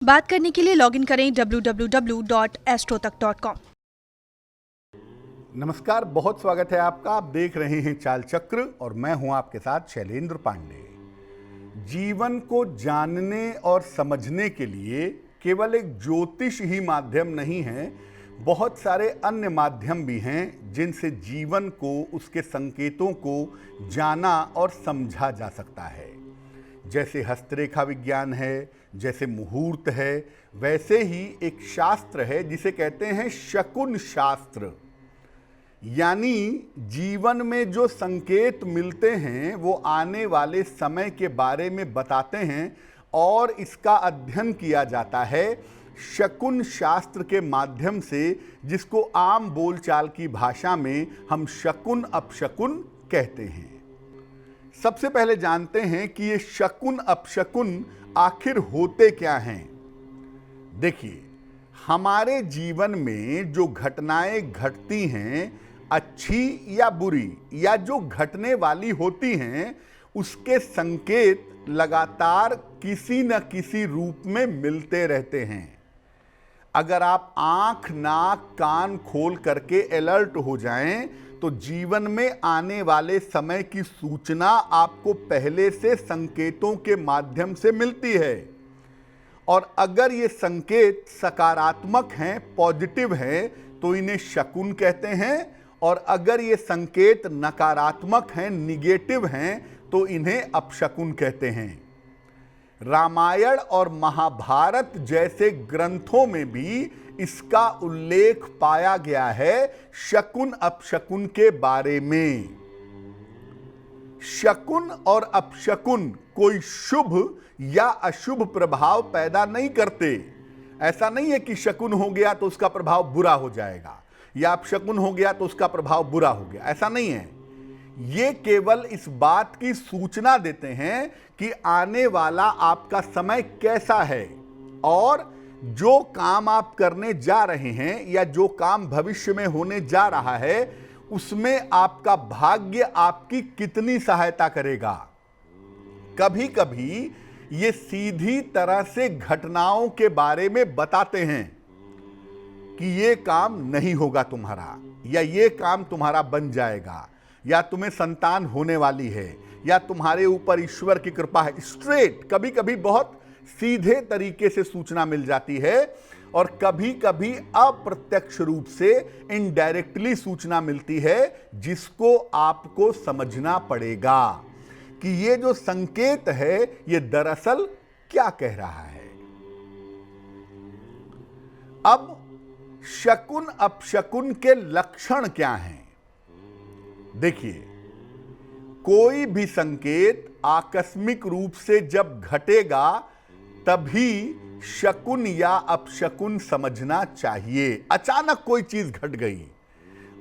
बात करने के लिए लॉगिन करें www.astrotak.com। नमस्कार, बहुत स्वागत है आपका। आप देख रहे हैं चाल चक्र और मैं हूं आपके साथ शैलेंद्र पांडे। जीवन को जानने और समझने के लिए केवल एक ज्योतिष ही माध्यम नहीं है, बहुत सारे अन्य माध्यम भी हैं जिनसे जीवन को, उसके संकेतों को जाना और समझा जा सकता है। जैसे हस्तरेखा विज्ञान है, जैसे मुहूर्त है, वैसे ही एक शास्त्र है जिसे कहते हैं शकुन शास्त्र। यानी जीवन में जो संकेत मिलते हैं वो आने वाले समय के बारे में बताते हैं और इसका अध्ययन किया जाता है शकुन शास्त्र के माध्यम से, जिसको आम बोलचाल की भाषा में हम शकुन अपशकुन कहते हैं। सबसे पहले जानते हैं कि ये शकुन अपशकुन आखिर होते क्या हैं। देखिए, हमारे जीवन में जो घटनाएं घटती हैं, अच्छी या बुरी, या जो घटने वाली होती हैं, उसके संकेत लगातार किसी न किसी रूप में मिलते रहते हैं। अगर आप आंख, नाक, कान खोल करके अलर्ट हो जाएं तो जीवन में आने वाले समय की सूचना आपको पहले से संकेतों के माध्यम से मिलती है। और अगर ये संकेत सकारात्मक हैं, पॉजिटिव हैं, तो इन्हें शकुन कहते हैं, और अगर ये संकेत नकारात्मक हैं, निगेटिव हैं, तो इन्हें अपशकुन कहते हैं। रामायण और महाभारत जैसे ग्रंथों में भी इसका उल्लेख पाया गया है शकुन अपशकुन के बारे में। शकुन और अपशकुन कोई शुभ या अशुभ प्रभाव पैदा नहीं करते। ऐसा नहीं है कि शकुन हो गया तो उसका प्रभाव बुरा हो जाएगा, या अपशकुन हो गया तो उसका प्रभाव बुरा हो गया, ऐसा नहीं है। ये केवल इस बात की सूचना देते हैं कि आने वाला आपका समय कैसा है, और जो काम आप करने जा रहे हैं या जो काम भविष्य में होने जा रहा है, उसमें आपका भाग्य आपकी कितनी सहायता करेगा। कभी कभी ये सीधी तरह से घटनाओं के बारे में बताते हैं कि ये काम नहीं होगा तुम्हारा, या ये काम तुम्हारा बन जाएगा, या तुम्हें संतान होने वाली है, या तुम्हारे ऊपर ईश्वर की कृपा है। स्ट्रेट, कभी कभी बहुत सीधे तरीके से सूचना मिल जाती है, और कभी कभी अप्रत्यक्ष रूप से इनडायरेक्टली सूचना मिलती है, जिसको आपको समझना पड़ेगा कि ये जो संकेत है ये दरअसल क्या कह रहा है। अब शकुन अपशकुन के लक्षण क्या हैं? देखिए, कोई भी संकेत आकस्मिक रूप से जब घटेगा तभी शकुन या अपशकुन समझना चाहिए। अचानक कोई चीज घट गई,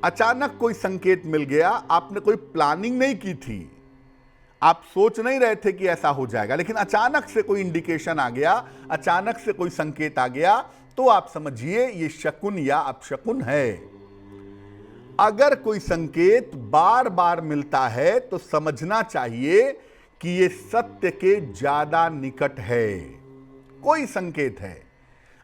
अचानक कोई संकेत मिल गया, आपने कोई प्लानिंग नहीं की थी, आप सोच नहीं रहे थे कि ऐसा हो जाएगा, लेकिन अचानक से कोई इंडिकेशन आ गया, अचानक से कोई संकेत आ गया, तो आप समझिए ये शकुन या अपशकुन है। अगर कोई संकेत बार बार मिलता है तो समझना चाहिए कि ये सत्य के ज्यादा निकट है। कोई संकेत है,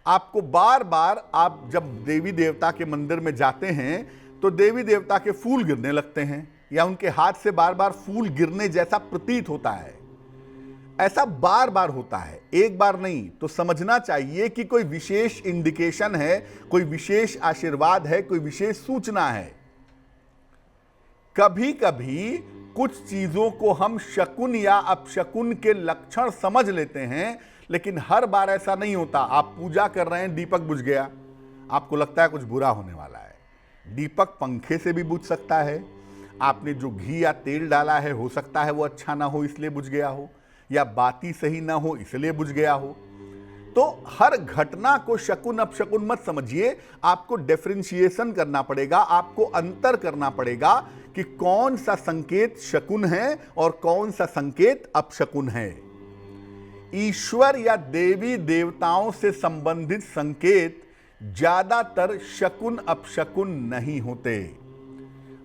आपको बार बार, आप जब देवी देवता के मंदिर में जाते हैं तो देवी देवता के फूल गिरने लगते हैं, या उनके हाथ से बार बार फूल गिरने जैसा प्रतीत होता है। ऐसा बार बार होता है, एक बार नहीं, तो समझना चाहिए कि कोई विशेष इंडिकेशन है, कोई विशेष आशीर्वाद है, कोई विशेष सूचना है। कभी कभी कुछ चीजों को हम शकुन या अपशकुन के लक्षण समझ लेते हैं, लेकिन हर बार ऐसा नहीं होता। आप पूजा कर रहे हैं, दीपक बुझ गया, आपको लगता है कुछ बुरा होने वाला है। दीपक पंखे से भी बुझ सकता है। आपने जो घी या तेल डाला है, हो सकता है वो अच्छा ना हो इसलिए बुझ गया हो, या बाती सही ना हो इसलिए बुझ गया हो। तो हर घटना को शकुन अपशकुन मत समझिए, आपको डिफरेंशिएशन करना पड़ेगा, आपको अंतर करना पड़ेगा कि कौन सा संकेत शकुन है और कौन सा संकेत अपशकुन है। ईश्वर या देवी देवताओं से संबंधित संकेत ज्यादातर शकुन अपशकुन नहीं होते।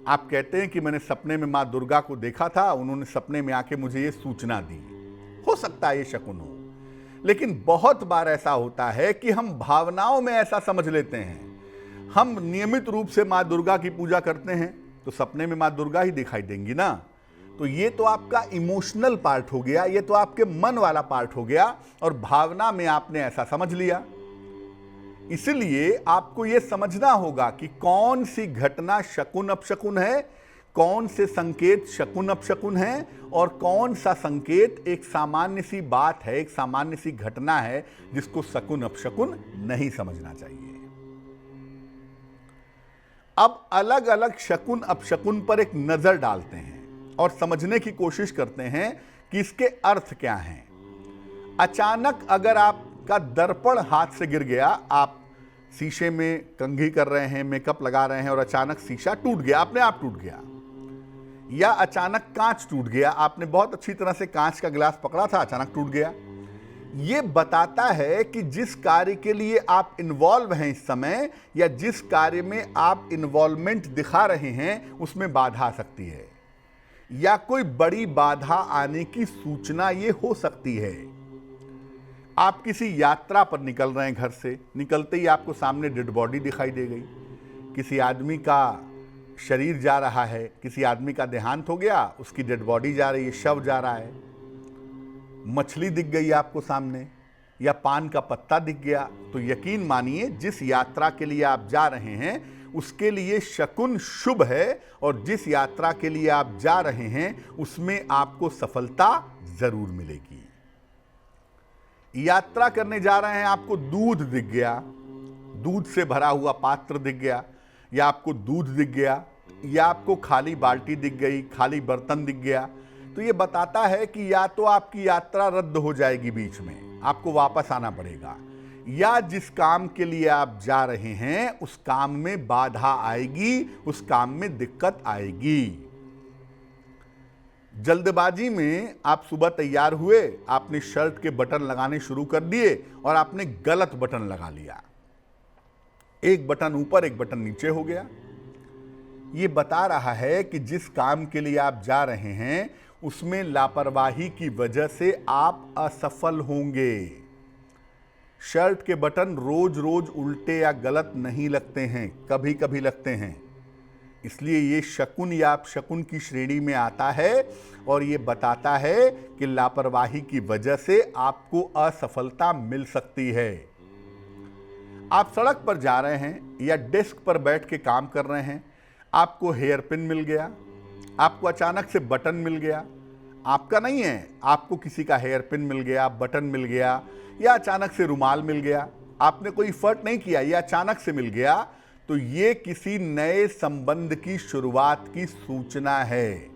आप कहते हैं कि मैंने सपने में मां दुर्गा को देखा था, उन्होंने सपने में आके मुझे ये सूचना दी, हो सकता है ये शकुन हो। लेकिन बहुत बार ऐसा होता है कि हम भावनाओं में ऐसा समझ लेते हैं। हम नियमित रूप से माँ दुर्गा की पूजा करते हैं तो सपने में माँ दुर्गा ही दिखाई देंगी ना। तो ये तो आपका इमोशनल पार्ट हो गया, ये तो आपके मन वाला पार्ट हो गया, और भावना में आपने ऐसा समझ लिया। इसलिए आपको यह समझना होगा कि कौन सी घटना शकुन अपशकुन है, कौन से संकेत शकुन अपशकुन है, और कौन सा संकेत एक सामान्य सी बात है, एक सामान्य सी घटना है जिसको शकुन अपशकुन नहीं समझना चाहिए। अब अलग अलग शकुन अपशकुन पर एक नजर डालते हैं और समझने की कोशिश करते हैं कि इसके अर्थ क्या हैं। अचानक अगर आपका दर्पण हाथ से गिर गया, आप शीशे में कंघी कर रहे हैं, मेकअप लगा रहे हैं और अचानक शीशा टूट गया, अपने आप टूट गया, या अचानक कांच टूट गया, आपने बहुत अच्छी तरह से कांच का गिलास पकड़ा था, अचानक टूट गया, ये बताता है कि जिस कार्य के लिए आप इन्वॉल्व हैं इस समय, या जिस कार्य में आप इन्वॉल्वमेंट दिखा रहे हैं, उसमें बाधा आ सकती है, या कोई बड़ी बाधा आने की सूचना ये हो सकती है। आप किसी यात्रा पर निकल रहे हैं, घर से निकलते ही आपको सामने डेड बॉडी दिखाई दे गई, किसी आदमी का शरीर जा रहा है, किसी आदमी का देहांत हो गया, उसकी डेड बॉडी जा रही है, शव जा रहा है, मछली दिख गई आपको सामने, या पान का पत्ता दिख गया, तो यकीन मानिए जिस यात्रा के लिए आप जा रहे हैं उसके लिए शकुन शुभ है, और जिस यात्रा के लिए आप जा रहे हैं उसमें आपको सफलता जरूर मिलेगी। यात्रा करने जा रहे हैं, आपको दूध दिख गया, दूध से भरा हुआ पात्र दिख गया, या आपको दूध दिख गया, या आपको खाली बाल्टी दिख गई, खाली बर्तन दिख गया, तो ये बताता है कि या तो आपकी यात्रा रद्द हो जाएगी, बीच में आपको वापस आना पड़ेगा, या जिस काम के लिए आप जा रहे हैं उस काम में बाधा आएगी, उस काम में दिक्कत आएगी। जल्दबाजी में आप सुबह तैयार हुए, आपने शर्ट के बटन लगाने शुरू कर दिए और आपने गलत बटन लगा लिया, एक बटन ऊपर एक बटन नीचे हो गया। ये बता रहा है कि जिस काम के लिए आप जा रहे हैं उसमें लापरवाही की वजह से आप असफल होंगे। शर्ट के बटन रोज रोज उल्टे या गलत नहीं लगते हैं, कभी कभी लगते हैं, इसलिए ये शकुन या अपशकुन की श्रेणी में आता है, और ये बताता है कि लापरवाही की वजह से आपको असफलता मिल सकती है। आप सड़क पर जा रहे हैं या डेस्क पर बैठ के काम कर रहे हैं, आपको हेयर पिन मिल गया, आपको अचानक से बटन मिल गया, आपका नहीं है, आपको किसी का हेयर पिन मिल गया, बटन मिल गया, या अचानक से रुमाल मिल गया, आपने कोई एफर्ट नहीं किया, या अचानक से मिल गया, तो ये किसी नए संबंध की शुरुआत की सूचना है।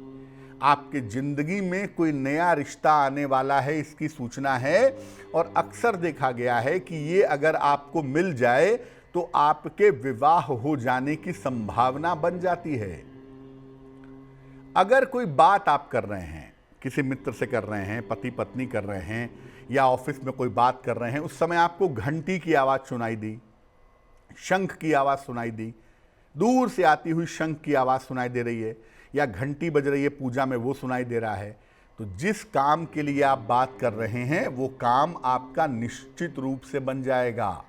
आपके जिंदगी में कोई नया रिश्ता आने वाला है, इसकी सूचना है। और अक्सर देखा गया है कि ये अगर आपको मिल जाए तो आपके विवाह हो जाने की संभावना बन जाती है। अगर कोई बात आप कर रहे हैं, किसी मित्र से कर रहे हैं, पति पत्नी कर रहे हैं, या ऑफिस में कोई बात कर रहे हैं, उस समय आपको घंटी की आवाज़ सुनाई दी, शंख की आवाज़ सुनाई दी, दूर से आती हुई शंख की आवाज़ सुनाई दे रही है, या घंटी बज रही है पूजा में, वो सुनाई दे रहा है, तो जिस काम के लिए आप बात कर रहे हैं वो काम आपका निश्चित रूप से बन जाएगा।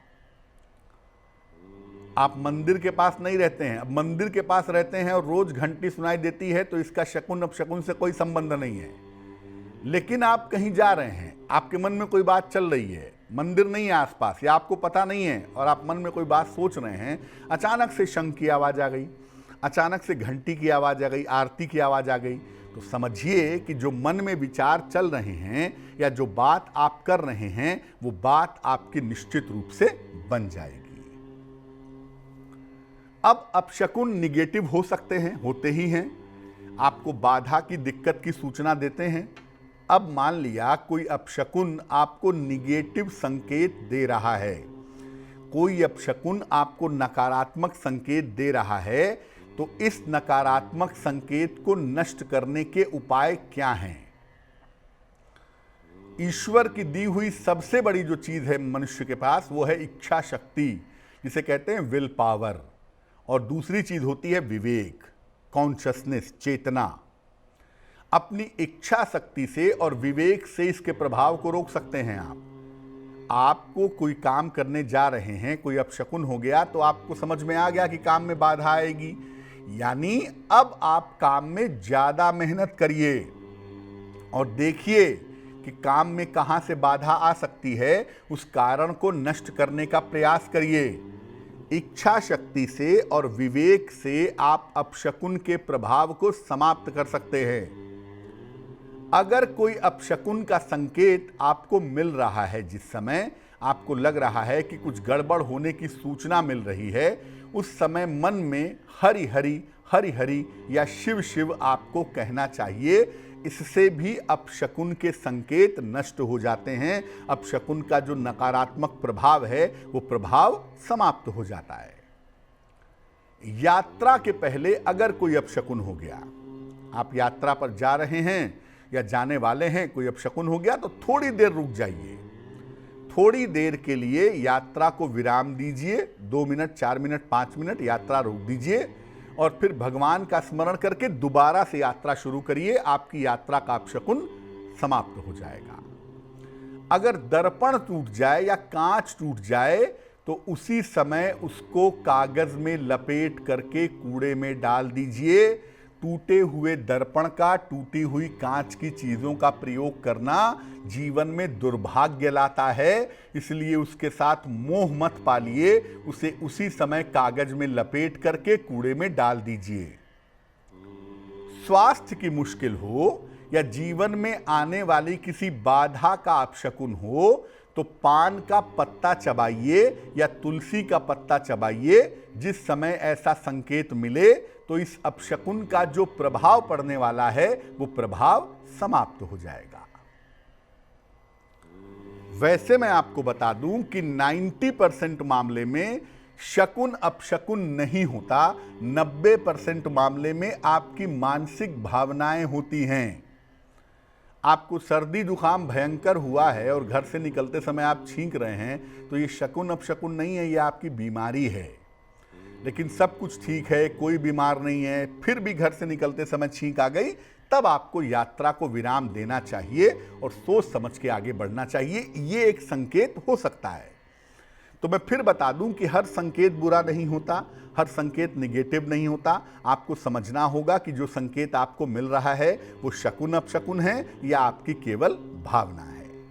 आप मंदिर के पास नहीं रहते हैं, अब मंदिर के पास रहते हैं और रोज घंटी सुनाई देती है, तो इसका शकुन अपशकुन से कोई संबंध नहीं है। लेकिन आप कहीं जा रहे हैं, आपके मन में कोई बात चल रही है, मंदिर नहीं है आसपास, या आपको पता नहीं है और आप मन में कोई बात सोच रहे हैं, अचानक से शंख की आवाज़ आ गई, अचानक से घंटी की आवाज़ आ गई, आरती की आवाज़ आ गई, तो समझिए कि जो मन में विचार चल रहे हैं या जो बात आप कर रहे हैं वो बात आपकी निश्चित रूप से बन जाएगी। अब अपशकुन निगेटिव हो सकते हैं, होते ही हैं, आपको बाधा की दिक्कत की सूचना देते हैं। अब मान लिया कोई अपशकुन आपको निगेटिव संकेत दे रहा है, कोई अपशकुन आपको नकारात्मक संकेत दे रहा है, तो इस नकारात्मक संकेत को नष्ट करने के उपाय क्या हैं? ईश्वर की दी हुई सबसे बड़ी जो चीज है मनुष्य के पास वो है इच्छा शक्ति, जिसे कहते हैं विल पावर, और दूसरी चीज होती है विवेक, कॉन्शियसनेस, चेतना। अपनी इच्छा शक्ति से और विवेक से इसके प्रभाव को रोक सकते हैं आप। आपको कोई काम करने जा रहे हैं, कोई अपशकुन हो गया तो आपको समझ में आ गया कि काम में बाधा आएगी, यानी अब आप काम में ज्यादा मेहनत करिए और देखिए कि काम में कहां से बाधा आ सकती है, उस कारण को नष्ट करने का प्रयास करिए। इच्छा शक्ति से और विवेक से आप अपशकुन के प्रभाव को समाप्त कर सकते हैं। अगर कोई अपशकुन का संकेत आपको मिल रहा है, जिस समय आपको लग रहा है कि कुछ गड़बड़ होने की सूचना मिल रही है, उस समय मन में हरि हरि हरि हरि या शिव शिव आपको कहना चाहिए। इससे भी अपशकुन के संकेत नष्ट हो जाते हैं। अपशकुन का जो नकारात्मक प्रभाव है वो प्रभाव समाप्त हो जाता है। यात्रा के पहले अगर कोई अपशकुन हो गया, आप यात्रा पर जा रहे हैं या जाने वाले हैं, कोई अपशकुन हो गया तो थोड़ी देर रुक जाइए। थोड़ी देर के लिए यात्रा को विराम दीजिए, 2 मिनट 4 मिनट 5 मिनट यात्रा रोक दीजिए और फिर भगवान का स्मरण करके दोबारा से यात्रा शुरू करिए। आपकी यात्रा का अपशकुन समाप्त हो जाएगा। अगर दर्पण टूट जाए या कांच टूट जाए तो उसी समय उसको कागज में लपेट करके कूड़े में डाल दीजिए। टूटे हुए दर्पण का, टूटी हुई कांच की चीजों का प्रयोग करना जीवन में दुर्भाग्य लाता है, इसलिए उसके साथ मोह मत पालिए। उसे उसी समय कागज में लपेट करके कूड़े में डाल दीजिए। स्वास्थ्य की मुश्किल हो या जीवन में आने वाली किसी बाधा का अपशकुन हो तो पान का पत्ता चबाइए या तुलसी का पत्ता चबाइए। जिस समय ऐसा संकेत मिले तो इस अपशकुन का जो प्रभाव पड़ने वाला है वो प्रभाव समाप्त हो जाएगा। वैसे मैं आपको बता दूं कि 90% मामले में शकुन अपशकुन नहीं होता, 90% मामले में आपकी मानसिक भावनाएं होती हैं। आपको सर्दी जुकाम भयंकर हुआ है और घर से निकलते समय आप छींक रहे हैं तो ये शकुन अपशकुन नहीं है, ये आपकी बीमारी है। लेकिन सब कुछ ठीक है, कोई बीमार नहीं है, फिर भी घर से निकलते समय छींक आ गई, तब आपको यात्रा को विराम देना चाहिए और सोच समझ के आगे बढ़ना चाहिए। ये एक संकेत हो सकता है। तो मैं फिर बता दूं कि हर संकेत बुरा नहीं होता, हर संकेत निगेटिव नहीं होता। आपको समझना होगा कि जो संकेत आपको मिल रहा है वो शकुन अपशकुन है या आपकी केवल भावना है।